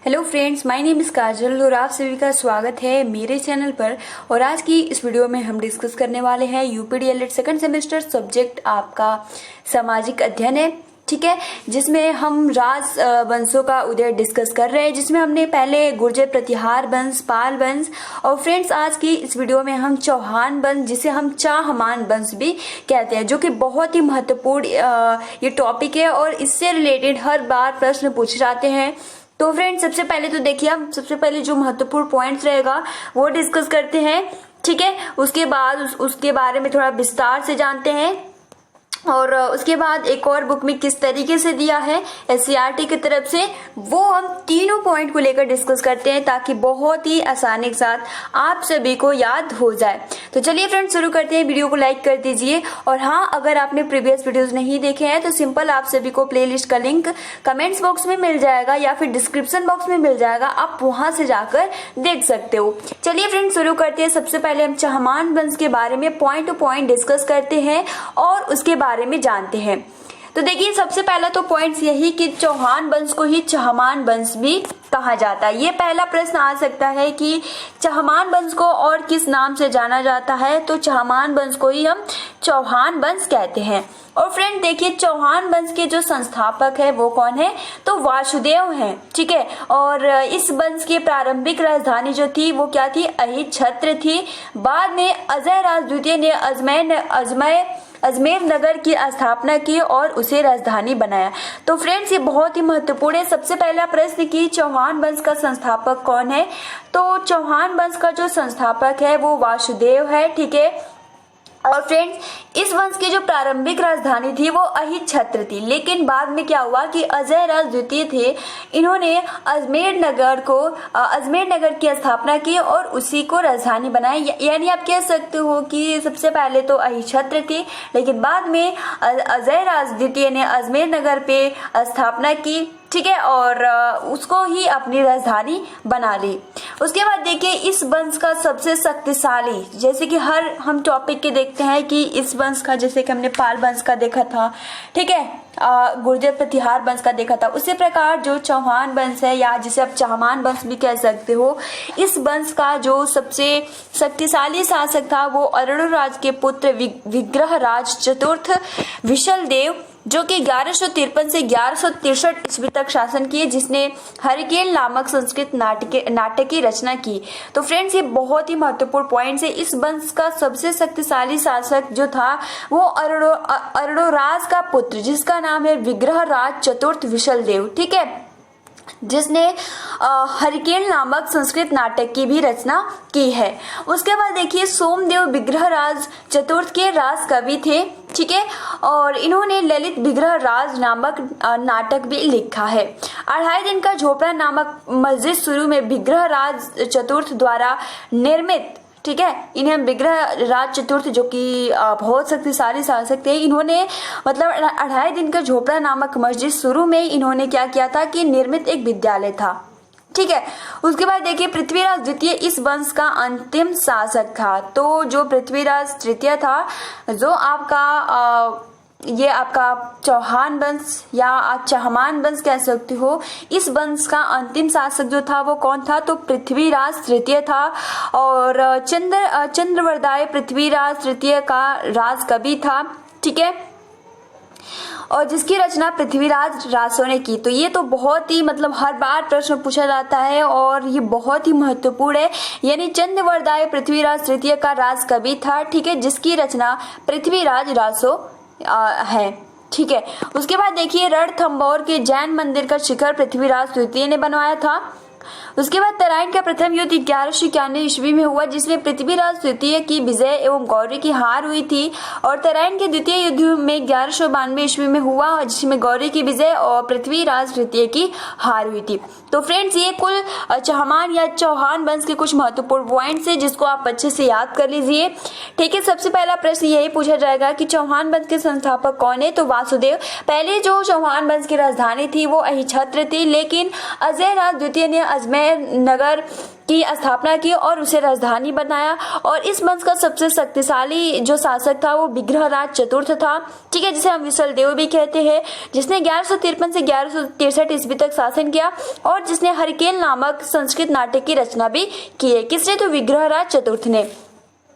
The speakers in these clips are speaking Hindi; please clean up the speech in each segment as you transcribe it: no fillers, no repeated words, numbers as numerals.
Hello friends, my name is Kajal और आप सभी का स्वागत है मेरे चैनल पर। और आज की इस वीडियो में हम डिस्कस करने वाले हैं यूपीडीएलएड सेकंड सेमेस्टर सब्जेक्ट आपका सामाजिक अध्ययन है, ठीक है, जिसमें हम राजवंशों का उदय डिस्कस कर रहे हैं, जिसमें हमने पहले गुर्जर प्रतिहार वंश, पाल वंश और फ्रेंड्स आज की इस वीडियो में हम चौहान वंश, जिसे हम चाहमान वंश भी कहते हैं, जो कि बहुत ही महत्वपूर्ण ये टॉपिक है और इससे रिलेटेड हर बार प्रश्न पूछे जाते हैं। तो फ्रेंड्स सबसे पहले तो देखिए, हम सबसे पहले जो महत्वपूर्ण पॉइंट्स रहेगा वो डिस्कस करते हैं, ठीक है। उसके बाद उसके बारे में थोड़ा विस्तार से जानते हैं और उसके बाद एक और बुक में किस तरीके से दिया है एससीईआरटी की तरफ से, वो हम तीनों पॉइंट को लेकर डिस्कस करते हैं ताकि बहुत ही आसानी के साथ आप सभी को याद हो जाए। तो चलिए फ्रेंड्स शुरू करते हैं। वीडियो को लाइक कर दीजिए और हाँ, अगर आपने प्रीवियस वीडियोस नहीं देखे हैं तो सिंपल आप सभी को प्लेलिस्ट का लिंक कमेंट्स बॉक्स में मिल जाएगा या फिर डिस्क्रिप्शन बॉक्स में मिल जाएगा, आप वहां से जाकर देख सकते हो। चलिए फ्रेंड्स शुरू करते हैं। सबसे पहले हम चाहमान वंश के बारे में पॉइंट टू पॉइंट डिस्कस करते हैं और उसके बारे में जानते हैं। तो देखिए, सबसे पहला तो पॉइंट यही कि चौहान वंश को ही चाहमान वंश भी कहा जाता है। ये पहला प्रश्न आ सकता है कि चाहमान वंश को और किस नाम से जाना जाता है, तो चाहमान वंश को ही हम चौहान वंश कहते हैं। और फ्रेंड देखिए, चौहान वंश के जो संस्थापक है वो कौन है, तो वासुदेव हैं, ठीक है। और इस वंश की प्रारंभिक राजधानी जो थी वो क्या थी, अहिछत्र थी। बाद में अजय राज द्वितीय ने अजमेर नगर की स्थापना की और उसे राजधानी बनाया। तो फ्रेंड्स ये बहुत ही महत्वपूर्ण है। सबसे पहला प्रश्न कि चौहान वंश का संस्थापक कौन है, तो चौहान वंश का जो संस्थापक है वो वासुदेव है, ठीक है। और फ्रेंड्स इस वंश की जो प्रारंभिक राजधानी थी वो अहिछत्र थी, लेकिन बाद में क्या हुआ कि अजय राज द्वितीय थे, इन्होंने अजमेर नगर की स्थापना की और उसी को राजधानी बनाया। यानी आप कह सकते हो कि सबसे पहले तो अहिछत्र थी, लेकिन बाद में अजय राज द्वितीय ने अजमेर नगर पे स्थापना की, ठीक है, और उसको ही अपनी राजधानी बना ली। उसके बाद देखिए, इस वंश का सबसे शक्तिशाली, जैसे कि हर हम टॉपिक के देखते हैं कि इस वंश का, जैसे कि हमने पाल वंश का देखा था, ठीक है, गुर्जर प्रतिहार वंश का देखा था, उसी प्रकार जो चौहान वंश है या जिसे आप चाहमान वंश भी कह सकते हो, इस वंश का जो सबसे शक्तिशाली शासक था वो अरणुराज के पुत्र विग्रहराज चतुर्थ विशल देव, जो कि 1153 से 1163 ईस्वी तक शासन किए, जिसने हरिकेन नामक संस्कृत नाटक की रचना की। तो फ्रेंड्स ये बहुत ही महत्वपूर्ण पॉइंट है। इस वंश का सबसे शक्तिशाली शासक जो था वो अरणुराज का पुत्र, जिसका नाम है विग्रहराज चतुर्थ विशल देव, ठीक है, जिसने हरिकेन नामक संस्कृत नाटक की भी रचना की है। उसके बाद देखिए, सोमदेव विग्रहराज चतुर्थ के राज कवि थे, ठीक है, और इन्होंने ललित विग्रहराज नामक नाटक भी लिखा है। 2.5 दिन का झोपड़ा नामक मस्जिद शुरू में विग्रहराज चतुर्थ द्वारा निर्मित, ठीक है, इन्हें विग्रहराज चतुर्थ जो कि बहुत शक्तिशाली शासक थे, इन्होंने मतलब 2.5 दिन का झोपड़ा नामक मस्जिद शुरू में इन्होंने क्या किया था कि निर्मित एक विद्यालय था, ठीक है। उसके बाद देखिए, पृथ्वीराज द्वितीय इस वंश का अंतिम शासक था। तो जो पृथ्वीराज तृतीय था, जो आपका ये आपका चौहान वंश या आप चाहमान वंश कह सकते हो, इस वंश का अंतिम शासक जो था वो कौन था, तो पृथ्वीराज तृतीय था। और चंद्रवरदाय पृथ्वीराज तृतीय का राज कवि था, ठीक है, और जिसकी रचना पृथ्वीराज रासो ने की। तो ये तो बहुत ही मतलब हर बार प्रश्न पूछा जाता है और ये बहुत ही महत्वपूर्ण है। यानी चंद्रवरदाय पृथ्वीराज तृतीय का राज कवि था, ठीक है, जिसकी रचना पृथ्वीराज रासो है, ठीक है। उसके बाद देखिए, रणथंभौर के जैन मंदिर का शिखर पृथ्वीराज तृतीय ने बनवाया था। उसके बाद तराइन का प्रथम युद्ध 1191 ईस्वी में हुआ, जिसमें पृथ्वीराज तृतीय की विजय एवं गौरी की हार हुई थी। और तराइन के द्वितीय युद्ध में 1192 ईस्वी में हुआ, जिसमें गौरी की विजय और पृथ्वीराज तृतीय की हार हुई थी। तो फ्रेंड्स ये कुल चाहमान या चौहान वंश के कुछ महत्वपूर्ण पॉइंट्स है, जिसको आप अच्छे से याद कर लीजिए, ठीक है। सबसे पहला प्रश्न यही पूछा जाएगा कि चौहान वंश के संस्थापक कौन है, तो वासुदेव। पहले जो चौहान वंश की राजधानी थी वो अहिछत्र थी, लेकिन अजय राज द्वितीय ने अजमेर नगर की स्थापना की और उसे राजधानी बनाया। और इस वंश का सबसे शक्तिशाली जो शासक था वो विग्रहराज चतुर्थ था, ठीक है, जिसे हम विशल देव भी कहते हैं, जिसने 1153 से 1163 ईस्वी तक शासन किया और जिसने हरिकेन नामक संस्कृत नाटक की रचना भी की है। किसने? तो विग्रहराज चतुर्थ ने।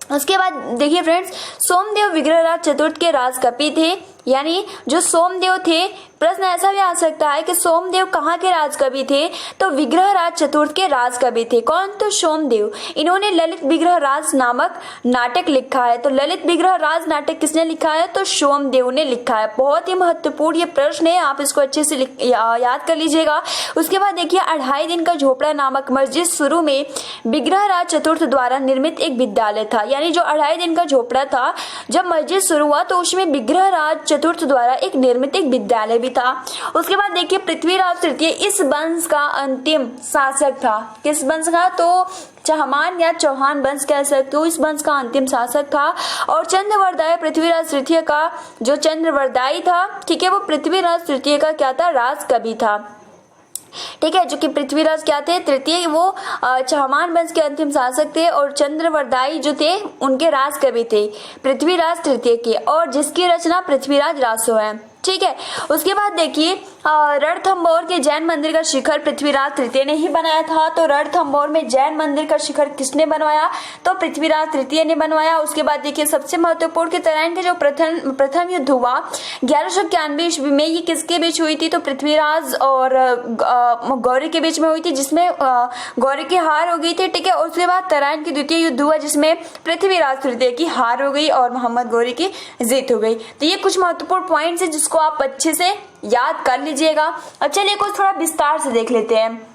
उसके बाद देखिए फ्रेंड्स, सोमदेव विग्रहराज चतुर्थ के राजकपि थे, यानी जो सोमदेव थे, प्रश्न ऐसा भी आ सकता है कि सोमदेव कहाँ के राजकवि थे? तो विग्रहराज चतुर्थ के राजकवि थे। कौन? तो सोमदेव। इन्होंने ललित विग्रहराज नामक नाटक लिखा है। तो ललित विग्रहराज नाटक किसने लिखा है? तो सोमदेव ने लिखा है। बहुत ही महत्वपूर्ण ये प्रश्न है, आप इसको अच्छे से याद कर लीजिएगा। उसके बाद देखिए, 2.5 दिन का झोपड़ा नामक मस्जिद शुरू में विग्रहराज चतुर्थ द्वारा निर्मित एक विद्यालय था। यानी जो 2.5 दिन का झोपड़ा था, जब मस्जिद शुरू हुआ तो उसमें विग्रहराज चतुर्थ द्वारा एक निर्मित एक विद्यालय भी था। उसके बाद देखिए, पृथ्वीराज तृतीय इस वंश का अंतिम शासक था। किस वंश का? तो चहमान या चौहान वंश कह सकते हो, इस वंश का अंतिम शासक था। और चंद्रवरदाय पृथ्वीराज तृतीय का जो चंद्रवरदाई था, ठीक है, वो पृथ्वीराज तृतीय का क्या था? राजकवि था, ठीक है, जो कि पृथ्वीराज क्या थे? तृतीय, वो चहमान वंश के अंतिम शासक थे और चंद्रवरदाई जो थे उनके राजकवि थे पृथ्वीराज तृतीय के, और जिसकी रचना पृथ्वीराज रासो है, ठीक है। उसके बाद देखिए, रणथंभौर के जैन मंदिर का शिखर पृथ्वीराज तृतीय ने ही बनाया था। तो रणथंभौर में जैन मंदिर का शिखर किसने बनवाया? तो पृथ्वीराज तृतीय ने बनवाया। उसके बाद देखिए, सबसे महत्वपूर्ण कि तराइन के जो प्रथम युद्ध हुआ 1191 ईस्वी में, ये किसके बीच हुई थी? तो पृथ्वीराज और गौरी के बीच में हुई थी, जिसमें गौरी की हार हो गई थी, ठीक है। उसके बाद तराइन की द्वितीय युद्ध हुआ जिसमें पृथ्वीराज तृतीय की हार हो गई और मोहम्मद गौरी की जीत हो गई। तो ये कुछ महत्वपूर्ण पॉइंट्स है जिसको आप अच्छे से याद कर लीजिएगा। अब चलिए कुछ थोड़ा विस्तार से देख लेते हैं,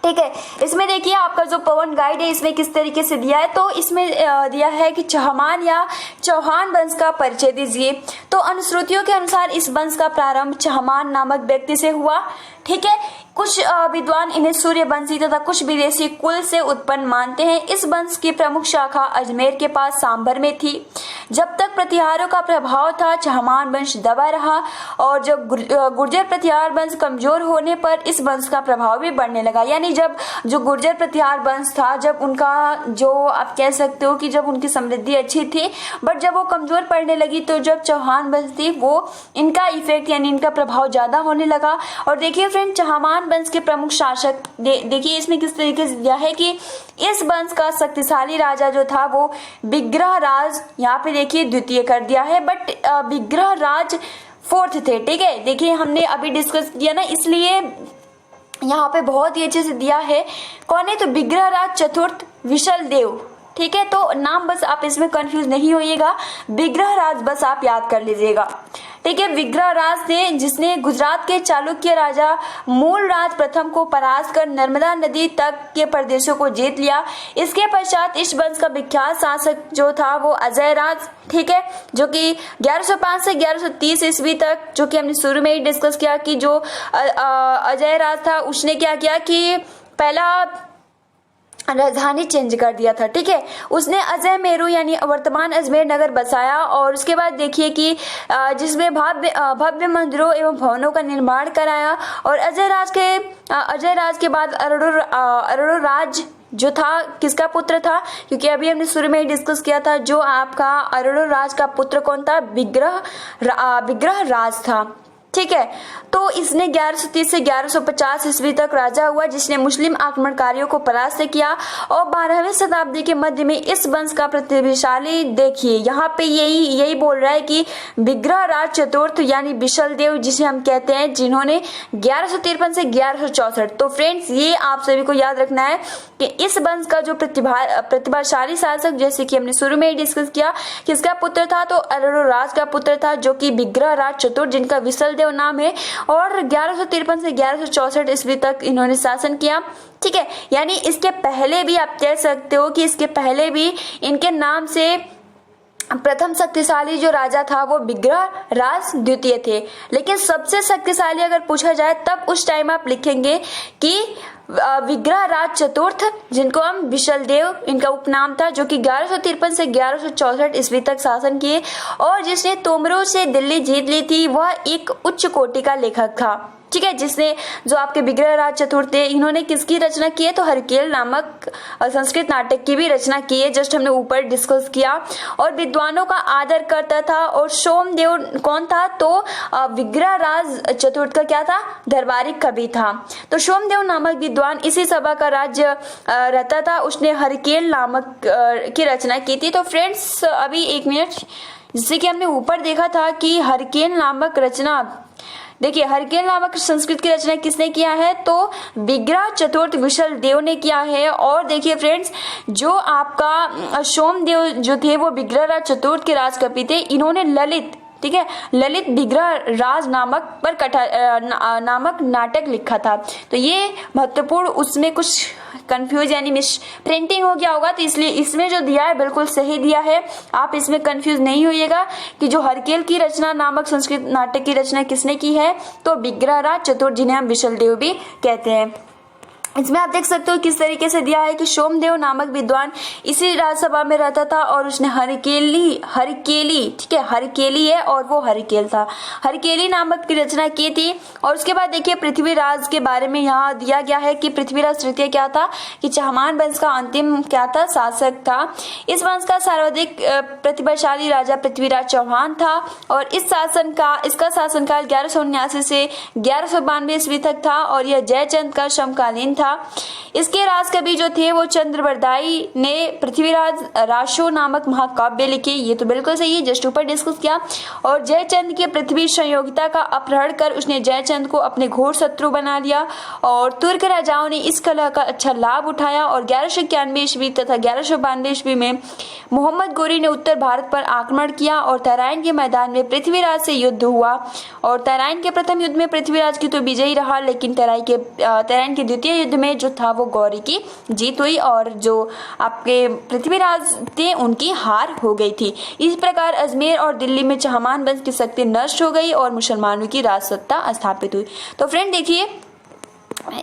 ठीक है। इसमें देखिए, आपका जो पवन गाइड है इसमें किस तरीके से दिया है, तो इसमें दिया है कि चहमान या चौहान वंश का परिचय दीजिए। तो अनुश्रुतियों के अनुसार इस वंश का प्रारंभ चहमान नामक व्यक्ति से हुआ, ठीक है। कुछ विद्वान इन्हें सूर्यवंशी तथा कुछ विदेशी कुल से उत्पन्न मानते हैं। इस वंश की प्रमुख शाखा अजमेर के पास सांभर में थी। जब तक प्रतिहारों का प्रभाव था, चहमान वंश दबा रहा और जब गुर्जर प्रतिहार वंश कमजोर होने पर इस वंश का प्रभाव भी बढ़ने लगा। यानी जब जो गुर्जर प्रतिहार वंश था, जब उनका जो आप कह सकते हो कि जब उनकी समृद्धि अच्छी थी, बट जब वो कमजोर पड़ने लगी तो जब चौहान वंश थी वो इनका इफेक्ट यानी इनका प्रभाव ज्यादा होने लगा। और देखिए फ्रेंड, चहमान वंश के प्रमुख शासक देखिए इसमें किस तरीके से दिया है कि इस वंश का शक्तिशाली राजा जो था वो विग्रहराज, यहाँ पे देखिए द्वितीय कर दिया है, बट विग्रहराज फोर्थ थे, ठीक है। देखिए हमने अभी डिस्कस किया ना, इसलिए यहाँ पे बहुत ही अच्छे से दिया है। कौन है? तो विग्रहराज चतुर्थ विशल देव, ठीक है। तो नाम बस आप इसमें कंफ्यूज नहीं होइएगा, विग्रहराज बस आप याद कर लीजिएगा, ठीक है। विग्रहराज थे जिसने गुजरात के चालुक्य राजा मूलराज प्रथम को परास्त कर नर्मदा नदी तक के प्रदेशों को जीत लिया। इसके पश्चात इस वंश का विख्यात शासक जो था वो अजय राज, ठीक है, जो कि 1105 से 1130 ईस्वी तक, जो कि हमने शुरू में ही डिस्कस किया कि जो अजय राज था उसने क्या किया कि पहला राजधानी चेंज कर दिया था, ठीक है। उसने अजय मेरू यानी वर्तमान अजमेर नगर बसाया और उसके बाद देखिए कि जिसमें भव्य मंदिरों एवं भवनों का निर्माण कराया। और अजय राज के बाद अरोड़ा राज जो था किसका पुत्र था? क्योंकि अभी हमने शुरू में ही डिस्कस किया था, जो आपका अरोड़ा राज का पुत्र कौन था? विग्रहराज था, ठीक है। तो इसने 1130 से 1150 ईस्वी तक राजा हुआ, जिसने मुस्लिम आक्रमणकारियों को परास्त किया। और 12वीं शताब्दी के मध्य में इस वंश का प्रतिभाशाली देखिए यहाँ पे यही बोल रहा है कि विग्रहराज चतुर्थ यानी विशल देव जिसे हम कहते हैं, जिन्होंने 1153 से 1164। तो फ्रेंड्स ये आप सभी को याद रखना है कि इस वंश का जो प्रतिभाशाली शासक, जैसे कि हमने शुरू में ही डिस्कस किया, किसका पुत्र था? तो अरोड़ा राज का पुत्र था, जो कि विग्रहराज चतुर्थ जिनका विशल देव नाम है। और 1153 से 1164 ईस्वी तक इन्होंने शासन किया, ठीक है। यानी इसके पहले भी आप कह सकते हो कि इसके पहले भी इनके नाम से प्रथम शक्तिशाली जो राजा था वो विग्रहराज द्वितीय थे। लेकिन सबसे शक्तिशाली अगर पूछा जाए तब उस टाइम आप लिखेंगे कि विग्रहराज चतुर्थ, जिनको हम विशल देव इनका उपनाम था, जो कि 1153 से 1164 ईस्वी तक शासन किए और जिसने तोमरों से दिल्ली जीत ली थी, वह एक उच्च कोटि का लेखक था, ठीक है, जिसने जो आपके विग्रहराज चतुर्थ थे, इन्होंने किसकी रचना की है, तो हरकेल नामक संस्कृत नाटक की भी रचना की है, जस्ट हमने ऊपर डिस्कस किया। और विद्वानों का आदर करता था। और सोमदेव कौन था, तो विग्रहराज चतुर्थ का क्या था, दरबारी कवि था। तो सोमदेव नामक विद्वान इसी सभा का राज्य रहता था, उसने हरकेल नामक की रचना की थी। तो फ्रेंड्स अभी एक मिनट, जिससे कि हमने ऊपर देखा था कि हरकेल नामक रचना, देखिए हरकेल नामक संस्कृत की रचना किसने किया है, तो विग्रह चतुर्थ विशल देव ने किया है। और देखिए फ्रेंड्स, जो आपका सोमदेव जो थे वो विग्रहराज चतुर्थ के राजकवि थे। इन्होंने ललित, ठीक है, ललित विग्रह राज नामक नाटक लिखा था। तो ये महत्वपूर्ण, उसमें कुछ कंफ्यूज यानी मिस प्रिंटिंग हो गया होगा, तो इसलिए इसमें जो दिया है बिल्कुल सही दिया है। आप इसमें कंफ्यूज नहीं होइएगा कि जो हरकेल की रचना नामक संस्कृत नाटक की रचना किसने की है, तो विग्रहराज चतुर्थ, जिन्हें हम विशल देव भी कहते हैं। इसमें आप देख सकते हो किस तरीके से दिया है कि सोमदेव नामक विद्वान इसी राज्यसभा में रहता था और उसने हरकेली, ठीक है, हरकेली है और वो हरकेल था, हरकेली नामक की रचना की थी। और उसके बाद देखिए पृथ्वीराज के बारे में यहाँ दिया गया है कि पृथ्वीराज तृतीय क्या था, कि चहमान वंश का अंतिम क्या था, शासक था। इस वंश का सर्वाधिक प्रतिभाशाली राजा पृथ्वीराज चौहान था। और इसका शासनकाल 1179 से 1192 ईस्वी तक था और यह जयचंद का समकालीन था। इसके राजकवि जो थे वो चंद्रवरदाई ने पृथ्वीराज राशो नामक महाकाव्य लिखे, ये तो बिल्कुल सही है, जस्ट ऊपर डिस्कस किया। और जयचंद के पृथ्वी संयोगिता का अपहरण कर उसने जयचंद को अपने घोर शत्रु बना लिया। और तुर्क राजाओं ने इस कला का अच्छा लाभ उठाया। और 1191 ईस्वी तथा 1192 ईस्वी में मोहम्मद गोरी ने उत्तर भारत पर आक्रमण किया और तराइन के मैदान में पृथ्वीराज से युद्ध हुआ। और तराइन के प्रथम युद्ध में पृथ्वीराज की तो विजयी रहा, लेकिन तराइन के द्वितीय युद्ध में जो था वो गौरी की जीत हुई और जो आपके पृथ्वीराज थे उनकी हार हो गई थी। इस प्रकार अजमेर और दिल्ली में चहमान वंश की शक्ति नष्ट हो गई और मुसलमानों की राजसत्ता स्थापित हुई। तो फ्रेंड देखिए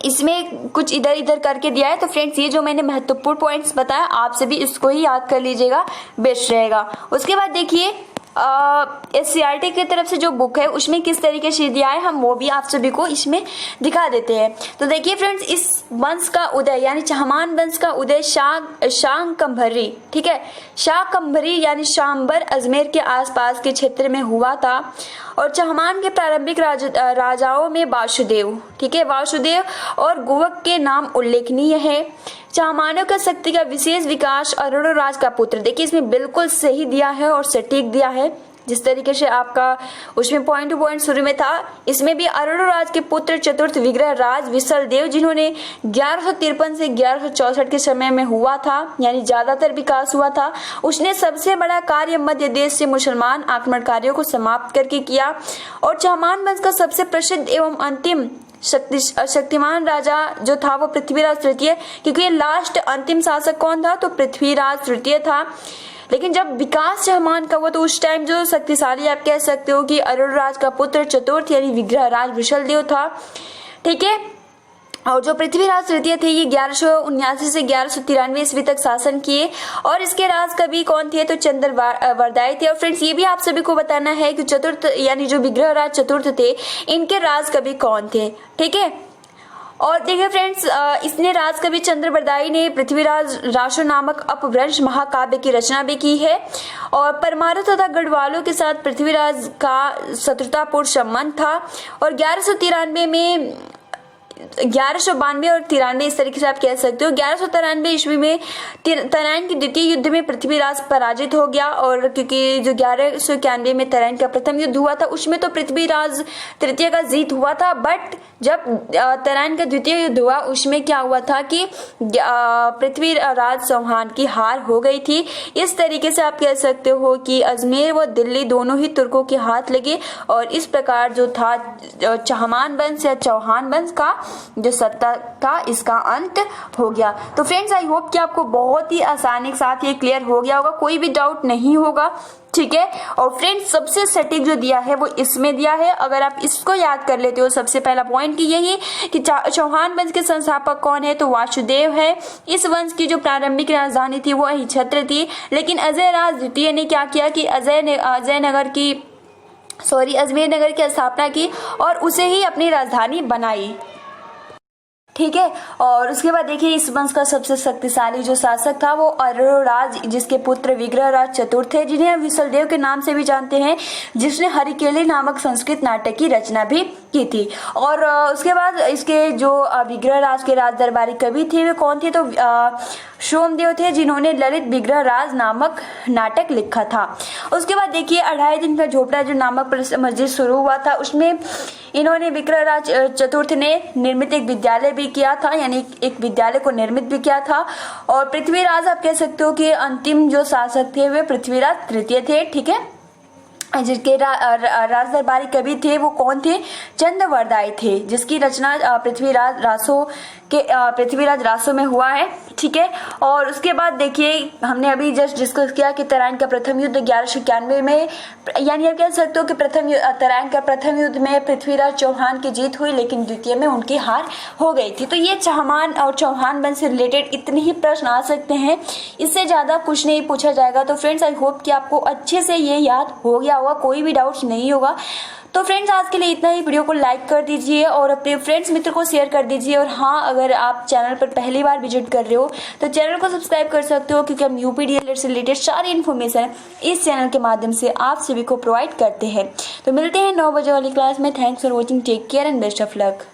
इसमें कुछ इधर इधर करके दिया है। तो फ्रेंड्स ये जो मैंने महत्वपूर्ण पॉइंट्स बताया, आप सभी इसको ही याद कर लीजिएगा, बेस्ट रहेगा। उसके बाद देखिए SCERT की तरफ से जो बुक है उसमें किस तरीके से दिया है, हम वो भी आप सभी को इसमें दिखा देते हैं। तो देखिए फ्रेंड्स, इस वंश का उदय यानी चहमान वंश का उदय शाकंभरी, ठीक है, शाकंभरी यानी शाम्बर अजमेर के आसपास के क्षेत्र में हुआ था। और चहमान के प्रारंभिक राजाओं में वासुदेव, ठीक है, वासुदेव और गुवक के नाम उल्लेखनीय है। चहमानों का शक्ति का विशेष विकास अरुणराज का पुत्र, देखिए इसमें बिल्कुल सही दिया है और सटीक दिया है, जिस तरीके से आपका उसमें पॉइंट टू पॉइंट शुरू में था, इसमें भी अरुणराज के पुत्र चतुर्थ विग्रह राज विशल देव, जिन्होंने 1153 से 1164 के समय में हुआ था, यानी ज्यादातर विकास हुआ था। उसने सबसे बड़ा कार्य मध्य देश से मुसलमान आक्रमणकारियों को समाप्त करके किया। और चहमान वंश का सबसे प्रसिद्ध एवं अंतिम शक्तिमान राजा जो था वो पृथ्वीराज तृतीय, क्योंकि ये लास्ट अंतिम शासक कौन था, तो पृथ्वीराज तृतीय था। लेकिन जब विकास चहमान का हुआ तो उस टाइम जो शक्तिशाली आप कह सकते हो कि अरुणराज का पुत्र चतुर्थ यानी विग्रहराज विशल देव था, ठीक है। और जो पृथ्वीराज तृतीय थे ये 1179 से 1193 ईस्वी तक शासन किए। और इसके राजकवि कौन थे, तो चंद्रवरदाई थे। और फ्रेंड्स ये भी आप सभी को बताना है कि चतुर्थ यानी जो विग्रहराज चतुर्थ थे इनके राजकवि कौन थे, ठीक है। और देखिए फ्रेंड्स, इसने राजकवि चंद्रवरदाई ने पृथ्वीराज राशो नामक अपभ्रंश महाकाव्य की रचना भी की है। और परमाणु तथा गढ़वालों के साथ पृथ्वीराज का शत्रुतापूर्ण संबंध था। और 1193 में 1192 और 93 इस तरीके से आप कह सकते हो। 1193 ईस्वी में तराइन के द्वितीय युद्ध में पृथ्वीराज पराजित हो गया। और क्योंकि जो 1191 में तराइन का प्रथम युद्ध हुआ था उसमें तो पृथ्वीराज तृतीय का जीत हुआ था, बट जब तराइन का द्वितीय युद्ध हुआ उसमें क्या हुआ था कि पृथ्वीराज चौहान की हार हो गई थी। इस तरीके से आप कह सकते हो कि अजमेर व दिल्ली दोनों ही तुर्कों के हाथ लगे और इस प्रकार जो था चहमान वंश या चौहान वंश का जो सत्ता था इसका अंत हो गया। तो फ्रेंड्स आई होप कि आपको बहुत ही आसानी के साथ ये क्लियर हो गया होगा, कोई भी डाउट नहीं होगा, ठीक है। और फ्रेंड्स सबसे सटीक जो दिया है वो इसमें दिया है। अगर आप इसको याद कर लेते हो, सबसे पहला पॉइंट की यही कि चौहान वंश के संस्थापक कौन है, तो वासुदेव है। इस वंश की जो प्रारंभिक राजधानी थी वो अहिछत्र थी। लेकिन अजय राज द्वितीय ने क्या किया कि अजय नगर की अजमेर नगर की स्थापना की और उसे ही अपनी राजधानी बनाई। ठीक है। और उसके बाद देखिए इस वंश का सबसे शक्तिशाली जो शासक था वो अरोराज, जिसके पुत्र विग्रहराज चतुर्थ थे, जिन्हें हम विशलदेव के नाम से भी जानते हैं, जिसने हरिकेली नामक संस्कृत नाटक की रचना भी की थी। और उसके बाद इसके जो विग्रहराज के राज दरबारी कवि थे वे कौन थे, तो सोमदेव थे, जिन्होंने ललित विग्रहराज नामक नाटक लिखा था। उसके बाद देखिए 2.5 दिन का झोपड़ा जो नामक मस्जिद शुरू हुआ था, उसमें इन्होंने विग्रहराज चतुर्थ ने निर्मित एक विद्यालय भी किया था, यानी एक विद्यालय को निर्मित भी किया था। और पृथ्वीराज आप कह सकते हो कि अंतिम जो शासक थे वे पृथ्वीराज तृतीय थे। ठीक है। जिसके राज दरबारी कवि थे वो कौन थे, चंद्रवरदाई थे, जिसकी रचना पृथ्वीराज रासो में हुआ है। ठीक है। और उसके बाद देखिए हमने अभी जस्ट डिस्कस किया कि तराइन का प्रथम युद्ध 1191 में, यानी आप कह सकते हो कि तराइन का प्रथम युद्ध में पृथ्वीराज चौहान की जीत हुई, लेकिन द्वितीय में उनकी हार हो गई थी। तो ये चहमान और चौहान वंश से रिलेटेड इतने ही प्रश्न आ सकते हैं, इससे ज्यादा कुछ नहीं पूछा जाएगा। तो फ्रेंड्स आई होप कि आपको अच्छे से ये याद हो गया होगा, कोई भी डाउट्स नहीं होगा। तो फ्रेंड्स आज के लिए इतना ही। वीडियो को लाइक कर दीजिए और अपने फ्रेंड्स मित्र को शेयर कर दीजिए। और हाँ, अगर आप चैनल पर पहली बार विजिट कर रहे हो तो चैनल को सब्सक्राइब कर सकते हो, क्योंकि हम यूपीडीएलएड से रिलेटेड सारी इन्फॉर्मेशन इस चैनल के माध्यम से आप सभी को प्रोवाइड करते हैं। तो मिलते हैं 9 बजे वाली क्लास में। Thanks for watching, take care and best of luck.